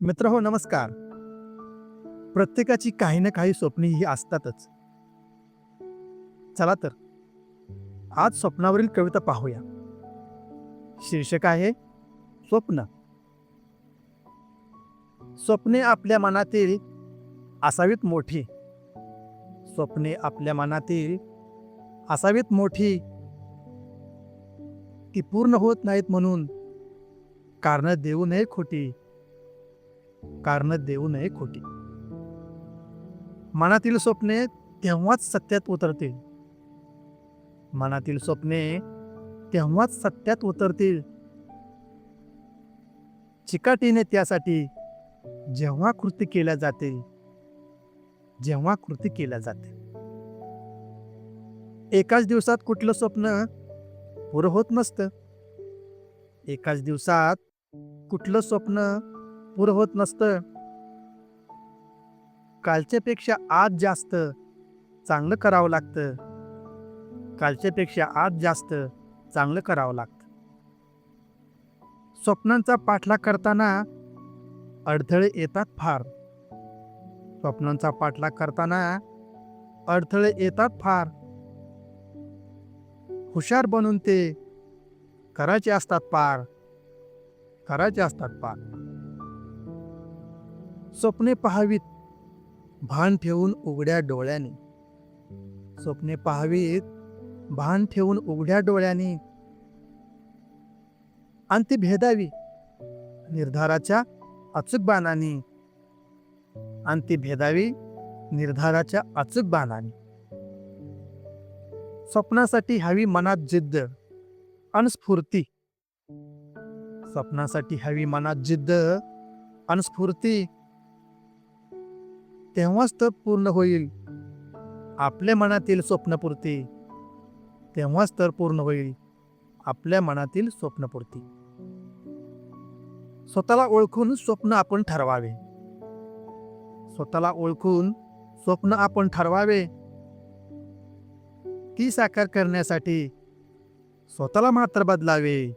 मित्रहो नमस्कार. प्रत्येकाची काही ना काही स्वप्ने ही असतातच. चला तर आज स्वप्नावरील कविता पाहूया. शीर्षक आहे स्वप्न. स्वप्ने आपल्या मनातील असावीत मोठी. स्वप्ने आपल्या मनातील असावीत मोठी. ती पूर्ण होत नाहीत म्हणून कारण देऊ नये खोटी. कारण देऊ नये खोटी. मनातील स्वप्ने तेव्हाच सत्यात उतरतील. मनातील स्वप्ने तेव्हाच सत्यात उतरतील. चिकाटीने त्यासाठी जेव्हा कृती केल्या जाते. जेव्हा कृती केल्या जाते. एकाच दिवसात कुठलं स्वप्न पुरं होत नसतं. एकाच दिवसात कुठलं स्वप्न पुरं होत नसतं. कालच्यापेक्षा आज जास्त चांगलं करावं लागतं. कालच्यापेक्षा आज जास्त चांगलं करावं लागतं. स्वप्नांचा पाठलाग करताना अडथळे येतात फार. स्वप्नांचा पाठलाग करताना अडथळे येतात फार. हुशार बनून ते करायचे असतात पार. करायचे असतात पार. स्वप्ने पहावीत भान ठेवून उघड्या डोळ्याने. स्वप्ने पहावीत भान ठेवून उघड्या डोळ्याने. आणि ती भेदावी निर्धाराच्या अचूक बाणाने. आणि ती भेदावी निर्धाराच्या अचूक बाणाने. स्वप्नासाठी हवी मनात जिद्द आणि स्फूर्ती. स्वप्नासाठी हवी मनात जिद्द आणि स्फूर्ती. तेव्हाच तर पूर्ण होईल आपल्या मनातील स्वप्नपूर्ती. तेव्हाच तर पूर्ण होईल आपल्या मनातील स्वप्नपूर्ती. स्वतःला ओळखून स्वप्न आपण ठरवावे. स्वतःला ओळखून स्वप्न आपण ठरवावे. ती साकार करण्यासाठी स्वतःला मात्र बदलावे.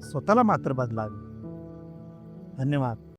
स्वतःला मात्र बदलावे. धन्यवाद.